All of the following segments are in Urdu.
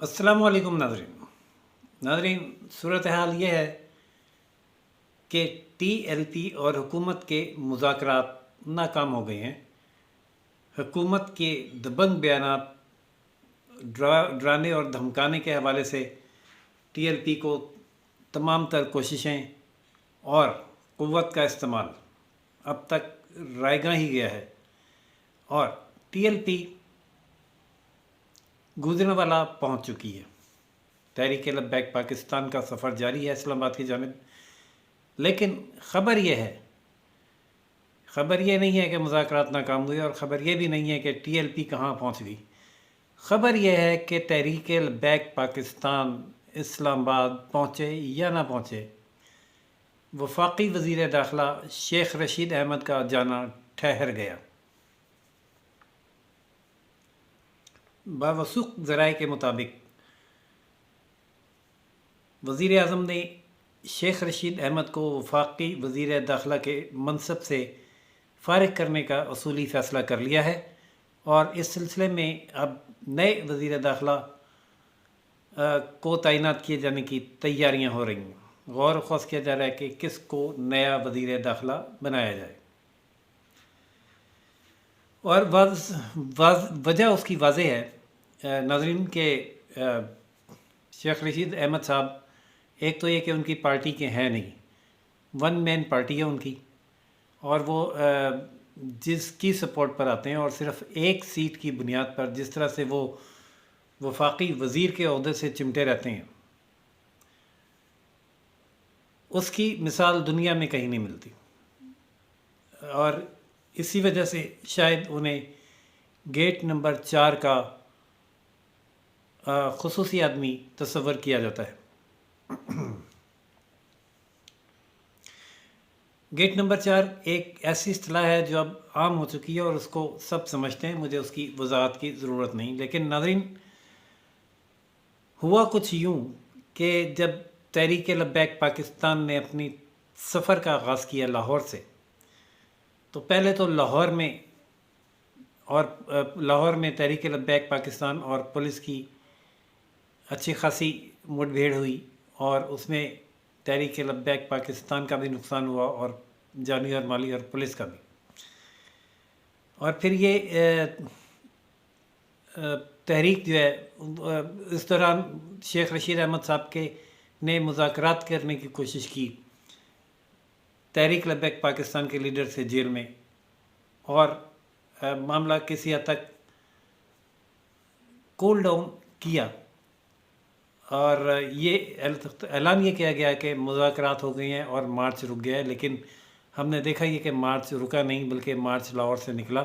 السلام علیکم ناظرین صورت حال یہ ہے کہ ٹی ایل پی اور حکومت کے مذاکرات ناکام ہو گئے ہیں۔ حکومت کے دبنگ بیانات، ڈرانے اور دھمکانے کے حوالے سے ٹی ایل پی کو تمام تر کوششیں اور قوت کا استعمال اب تک رائیگاں ہی گیا ہے، اور ٹی ایل پی گوجرانوالہ پہنچ چکی ہے۔ تحریک لبیک پاکستان کا سفر جاری ہے اسلام آباد کی جانب، لیکن خبر یہ نہیں ہے کہ مذاکرات ناکام ہوئے، اور خبر یہ بھی نہیں ہے کہ ٹی ایل پی کہاں پہنچ گئی۔ خبر یہ ہے کہ تحریک لبیک پاکستان اسلام آباد پہنچے یا نہ پہنچے، وفاقی وزیر داخلہ شیخ رشید احمد کا جانا ٹھہر گیا۔ باوثوق ذرائع کے مطابق وزیر اعظم نے شیخ رشید احمد کو وفاقی وزیر داخلہ کے منصب سے فارغ کرنے کا اصولی فیصلہ کر لیا ہے، اور اس سلسلے میں اب نئے وزیر داخلہ کو تعینات کیے جانے کی تیاریاں ہو رہی ہیں۔ غور و خوض کیا جا رہا ہے کہ کس کو نیا وزیر داخلہ بنایا جائے، اور وجہ اس کی واضح ہے ناظرین کہ شیخ رشید احمد صاحب، ایک تو یہ کہ ان کی پارٹی کے ہیں نہیں، ون مین پارٹی ہے ان کی، اور وہ جس کی سپورٹ پر آتے ہیں، اور صرف ایک سیٹ کی بنیاد پر جس طرح سے وہ وفاقی وزیر کے عہدے سے چمٹے رہتے ہیں، اس کی مثال دنیا میں کہیں نہیں ملتی، اور اسی وجہ سے شاید انہیں گیٹ نمبر 4 کا خصوصی آدمی تصور کیا جاتا ہے۔ گیٹ نمبر 4 ایک ایسی اصطلاح ہے جو اب عام ہو چکی ہے، اور اس کو سب سمجھتے ہیں، مجھے اس کی وضاحت کی ضرورت نہیں۔ لیکن ناظرین، ہوا کچھ یوں کہ جب تحریک لبیک پاکستان نے اپنی سفر کا آغاز کیا لاہور سے، تو پہلے تو لاہور میں تحریک لبیک پاکستان اور پولیس کی اچھی خاصی مٹ بھیڑ ہوئی، اور اس میں تحریک لبیک پاکستان کا بھی نقصان ہوا، اور جانی اور مالی، اور پولیس کا بھی۔ اور پھر یہ تحریک جو ہے، اس دوران شیخ رشید احمد صاحب نے مذاکرات کرنے کی کوشش کی تحریک لبیک پاکستان کے لیڈر سے جیل میں، اور معاملہ کسی حد تک کول ڈاؤن کیا، اور یہ اعلان یہ کیا گیا کہ مذاکرات ہو گئی ہیں اور مارچ رک گیا ہے۔ لیکن ہم نے دیکھا یہ کہ مارچ رکا نہیں، بلکہ مارچ لاہور سے نکلا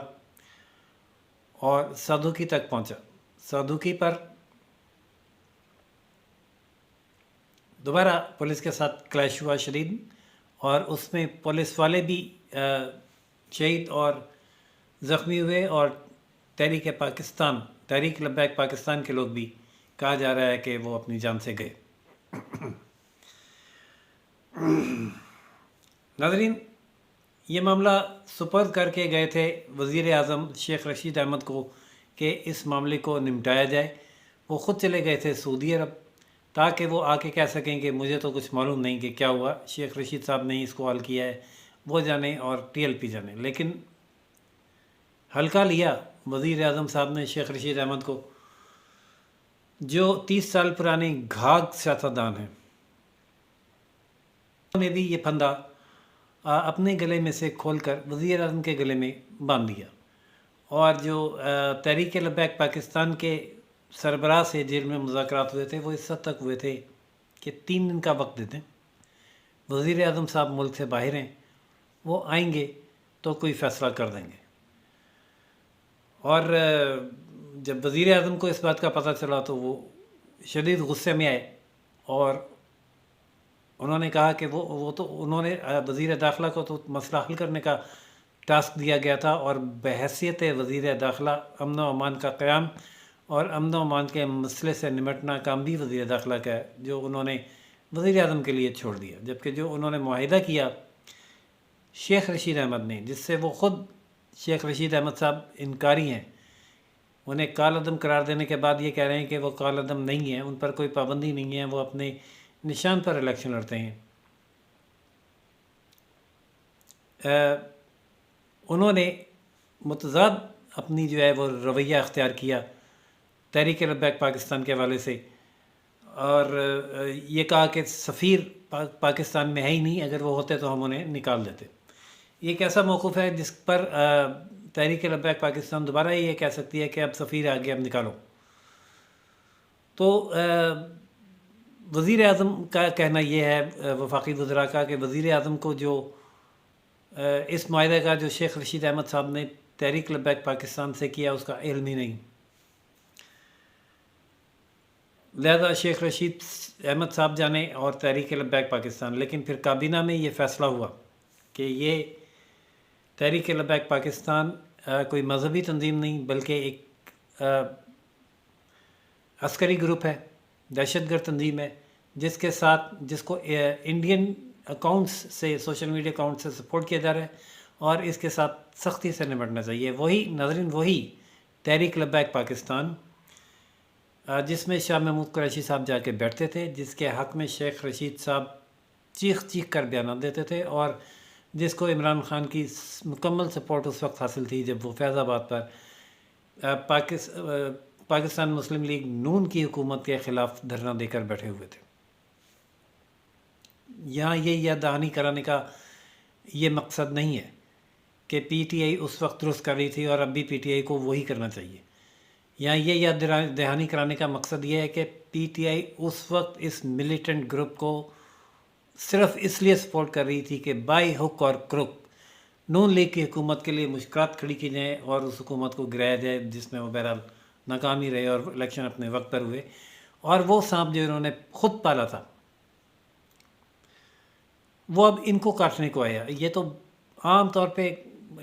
اور سادھوکی تک پہنچا۔ سادھوکی پر دوبارہ پولیس کے ساتھ کلیش ہوا شدید، اور اس میں پولیس والے بھی شہید اور زخمی ہوئے، اور تحریک لبیک پاکستان کے لوگ بھی کہا جا رہا ہے کہ وہ اپنی جان سے گئے۔ ناظرین، یہ معاملہ سپرد کر کے گئے تھے وزیر اعظم شیخ رشید احمد کو کہ اس معاملے کو نمٹایا جائے۔ وہ خود چلے گئے تھے سعودی عرب، تاکہ وہ آ کے کہہ سکیں کہ مجھے تو کچھ معلوم نہیں کہ کیا ہوا، شیخ رشید صاحب نے اس کو حل کیا ہے، وہ جانے اور ٹی ایل پی جانے۔ لیکن ہلکا لیا وزیر اعظم صاحب نے شیخ رشید احمد کو، جو 30 سال پرانے گھاگ سیاستدان ہیں۔ انہوں نے بھی یہ پھندا اپنے گلے میں سے کھول کر وزیر اعظم کے گلے میں باندھ دیا، اور جو تحریک لبیک پاکستان کے سربراہ سے جیل میں مذاکرات ہوئے تھے، وہ اس حد تک ہوئے تھے کہ 3 دن کا وقت دیتے۔ وزیر اعظم صاحب ملک سے باہر ہیں، وہ آئیں گے تو کوئی فیصلہ کر دیں گے۔ اور جب وزیر اعظم کو اس بات کا پتہ چلا تو وہ شدید غصے میں آئے، اور انہوں نے کہا کہ انہوں نے وزیر داخلہ کو تو مسئلہ حل کرنے کا ٹاسک دیا گیا تھا، اور بحیثیت وزیر داخلہ امن و امان کا قیام اور امن و امان کے مسئلے سے نمٹنا کام بھی وزیر داخلہ کا ہے، جو انہوں نے وزیر اعظم کے لیے چھوڑ دیا۔ جبکہ جو انہوں نے معاہدہ کیا شیخ رشید احمد نے، جس سے وہ خود شیخ رشید احمد صاحب انکاری ہیں، انہیں کال عدم قرار دینے کے بعد یہ کہہ رہے ہیں کہ وہ کال عدم نہیں ہیں، ان پر کوئی پابندی نہیں ہے، وہ اپنے نشان پر الیکشن لڑتے ہیں۔ انہوں نے متضاد اپنی جو ہے وہ رویہ اختیار کیا تحریک لبیک پاکستان کے حوالے سے، اور یہ کہا کہ سفیر پاکستان میں ہے ہی نہیں، اگر وہ ہوتے تو ہم انہیں نکال دیتے۔ یہ ایک ایسا موقف ہے جس پر تحریک لبیک پاکستان دوبارہ یہ کہہ سکتی ہے کہ اب سفیر آگے اب نکالو۔ تو وزیر اعظم کا کہنا یہ ہے، وفاقی وزراء کا، کہ وزیر اعظم کو جو اس معاہدے کا جو شیخ رشید احمد صاحب نے تحریک لبیک پاکستان سے کیا اس کا علم ہی نہیں، لہذا شیخ رشید احمد صاحب جانے اور تحریک لبیک پاکستان۔ لیکن پھر کابینہ میں یہ فیصلہ ہوا کہ یہ تحریک لبیک پاکستان کوئی مذہبی تنظیم نہیں بلکہ ایک عسکری گروپ ہے، دہشت گرد تنظیم ہے، جس کو انڈین اکاؤنٹس سے، سوشل میڈیا اکاؤنٹ سے سپورٹ کیا جا رہا ہے، اور اس کے ساتھ سختی سے نمٹنا چاہیے۔ وہی ناظرین، وہی تحریک لبیک پاکستان جس میں شاہ محمود قریشی صاحب جا کے بیٹھتے تھے، جس کے حق میں شیخ رشید صاحب چیخ چیخ کر بیانات دیتے تھے، اور جس کو عمران خان کی مکمل سپورٹ اس وقت حاصل تھی جب وہ فیض آباد پر پاکستان مسلم لیگ نون کی حکومت کے خلاف دھرنا دے کر بیٹھے ہوئے تھے۔ یہاں یہ یاد دہانی کرانے کا یہ مقصد نہیں ہے کہ پی ٹی آئی اس وقت درست کر رہی تھی اور اب بھی پی ٹی آئی کو وہی کرنا چاہیے۔ یہاں یہ یاد دہانی کرانے کا مقصد یہ ہے کہ پی ٹی آئی اس وقت اس ملیٹنٹ گروپ کو صرف اس لیے سپورٹ کر رہی تھی کہ بائی ہک اور کروک نون لیگ کی حکومت کے لیے مشکلات کھڑی کی جائیں اور اس حکومت کو گرایا جائے، جس میں وہ بہرحال ناکام ہی رہے اور الیکشن اپنے وقت پر ہوئے، اور وہ سانپ جو انہوں نے خود پالا تھا وہ اب ان کو کاٹنے کو آیا۔ یہ تو عام طور پہ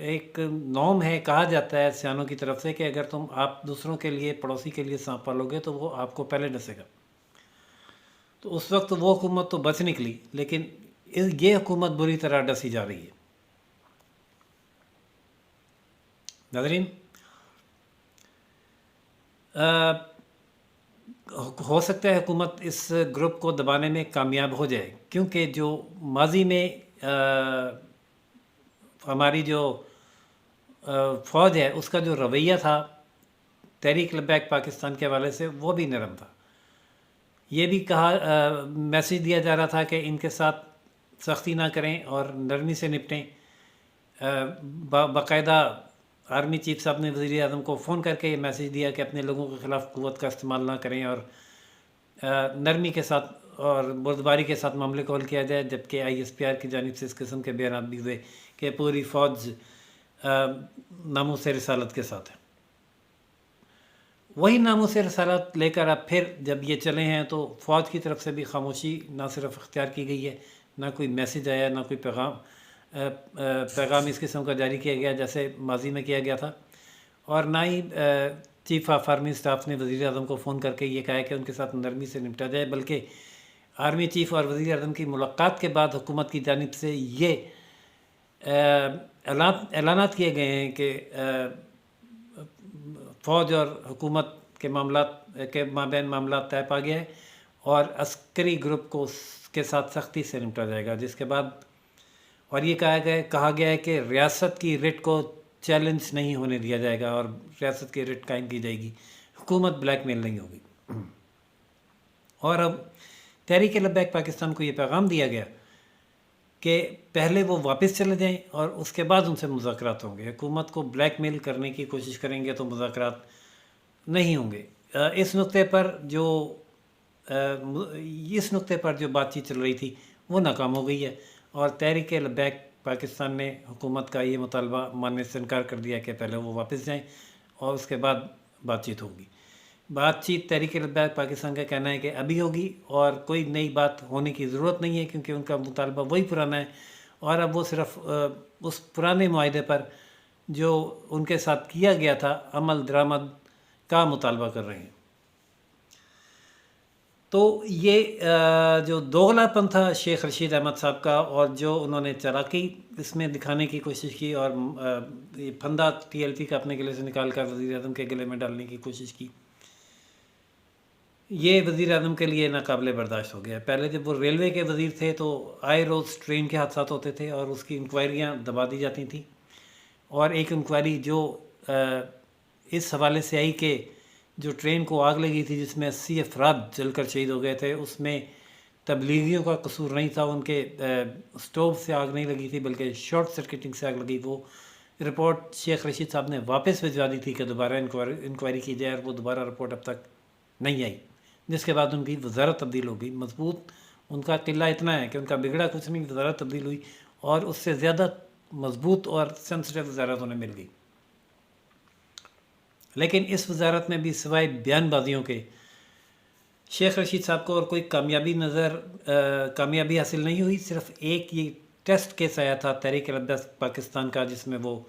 ایک نوم ہے، کہا جاتا ہے سیانوں کی طرف سے کہ اگر آپ دوسروں کے لیے، پڑوسی کے لیے سانپ پالو گے تو وہ آپ کو پہلے ڈسے گا۔ تو اس وقت وہ حکومت تو بچ نکلی، لیکن یہ حکومت بری طرح ڈسی جا رہی ہے۔ ناظرین، ہو سکتا ہے حکومت اس گروپ کو دبانے میں کامیاب ہو جائے، کیونکہ جو ماضی میں ہماری جو فوج ہے اس کا جو رویہ تھا تحریک لبیک پاکستان کے حوالے سے وہ بھی نرم تھا۔ یہ بھی میسیج دیا جا رہا تھا کہ ان کے ساتھ سختی نہ کریں اور نرمی سے نپٹیں۔ باقاعدہ آرمی چیف صاحب نے وزیر اعظم کو فون کر کے یہ میسیج دیا کہ اپنے لوگوں کے خلاف قوت کا استعمال نہ کریں اور نرمی کے ساتھ اور بردباری کے ساتھ معاملے کو حل کیا جائے، جبکہ آئی ایس پی آر کی جانب سے اس قسم کے بیانات بھی ہوئے کہ پوری فوج ناموس رسالت کے ساتھ ہے۔ وہی ناموس رسالت لے کر اب پھر جب یہ چلے ہیں تو فوج کی طرف سے بھی خاموشی نہ صرف اختیار کی گئی ہے، نہ کوئی میسیج آیا، نہ کوئی پیغام اس قسم کا جاری کیا گیا جیسے ماضی میں کیا گیا تھا، اور نہ ہی چیف آف آرمی اسٹاف نے وزیر اعظم کو فون کر کے یہ کہا ہے کہ ان کے ساتھ نرمی سے نپٹا جائے، بلکہ آرمی چیف اور وزیر اعظم کی ملاقات کے بعد حکومت کی جانب سے یہ اعلانات کیے گئے ہیں کہ فوج اور حکومت کے مابین معاملات طے پا گیا ہے اور عسکری گروپ کے ساتھ سختی سے نپٹا جائے گا، جس کے بعد اور یہ کہا گیا ہے کہ ریاست کی رٹ کو چیلنج نہیں ہونے دیا جائے گا اور ریاست کی رٹ قائم کی جائے گی، حکومت بلیک میل نہیں ہوگی۔ اور اب تحریک لبیک پاکستان کو یہ پیغام دیا گیا کہ پہلے وہ واپس چلے جائیں اور اس کے بعد ان سے مذاکرات ہوں گے۔ حکومت کو بلیک میل کرنے کی کوشش کریں گے تو مذاکرات نہیں ہوں گے۔ اس نقطے پر جو بات چیت چل رہی تھی وہ ناکام ہو گئی ہے، اور تحریک لبیک پاکستان نے حکومت کا یہ مطالبہ ماننے سے انکار کر دیا کہ پہلے وہ واپس جائیں اور اس کے بعد بات چیت ہوگی۔ بات چیت تحریک لبیک پاکستان کا کہنا ہے کہ ابھی ہوگی اور کوئی نئی بات ہونے کی ضرورت نہیں ہے، کیونکہ ان کا مطالبہ وہی پرانا ہے، اور اب وہ صرف اس پرانے معاہدے پر جو ان کے ساتھ کیا گیا تھا عمل درآمد کا مطالبہ کر رہے ہیں۔ تو یہ جو دوغلا پن تھا شیخ رشید احمد صاحب کا، اور جو انہوں نے چالاکی اس میں دکھانے کی کوشش کی، اور یہ پھندا ٹی ایل پی کا اپنے گلے سے نکال کر وزیر اعظم کے گلے میں ڈالنے کی کوشش کی، یہ وزیر اعظم کے لیے ناقابل برداشت ہو گیا۔ پہلے جب وہ ریلوے کے وزیر تھے تو آئے روز ٹرین کے حادثات ہوتے تھے اور اس کی انکوائریاں دبا دی جاتی تھیں، اور ایک انکوائری جو اس حوالے سے آئی کہ جو ٹرین کو آگ لگی تھی جس میں 80 افراد جل کر شہید ہو گئے تھے، اس میں تبلیغیوں کا قصور نہیں تھا، ان کے سٹوو سے آگ نہیں لگی تھی بلکہ شارٹ سرکٹنگ سے آگ لگی۔ وہ رپورٹ شیخ رشید صاحب نے واپس بھجوا دی تھی کہ دوبارہ انکوائری کی جائے، اور وہ دوبارہ رپورٹ اب تک نہیں آئی، جس کے بعد ان کی وزارت تبدیل ہو گئی۔ مضبوط ان کا قلہ اتنا ہے کہ ان کا بگڑا کچھ نہیں، وزارت تبدیل ہوئی اور اس سے زیادہ مضبوط اور سینسٹیو وزارت انہیں مل گئی۔ لیکن اس وزارت میں بھی سوائے بیان بازیوں کے شیخ رشید صاحب کو اور کوئی کامیابی حاصل نہیں ہوئی۔ صرف ایک یہ ٹیسٹ کیس آیا تھا تحریک لبیک پاکستان کا، جس میں وہ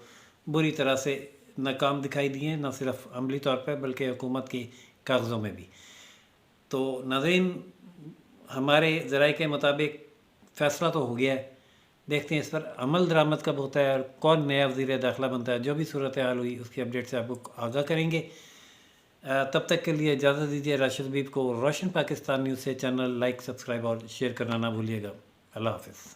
بری طرح سے ناکام دکھائی دیے، نہ صرف عملی طور پر بلکہ حکومت کے کاغذوں میں بھی۔ تو ناظرین، ہمارے ذرائع کے مطابق فیصلہ تو ہو گیا ہے، دیکھتے ہیں اس پر عمل درآمد کب ہوتا ہے اور کون نیا وزیر داخلہ بنتا ہے۔ جو بھی صورتحال ہوئی اس کی اپڈیٹ سے آپ کو آگاہ کریں گے۔ تب تک کے لیے اجازت دیجیے راشد حبیب کو۔ روشن پاکستان نیوز سے چینل لائک، سبسکرائب اور شیئر کرنا نہ بھولیے گا۔ اللہ حافظ۔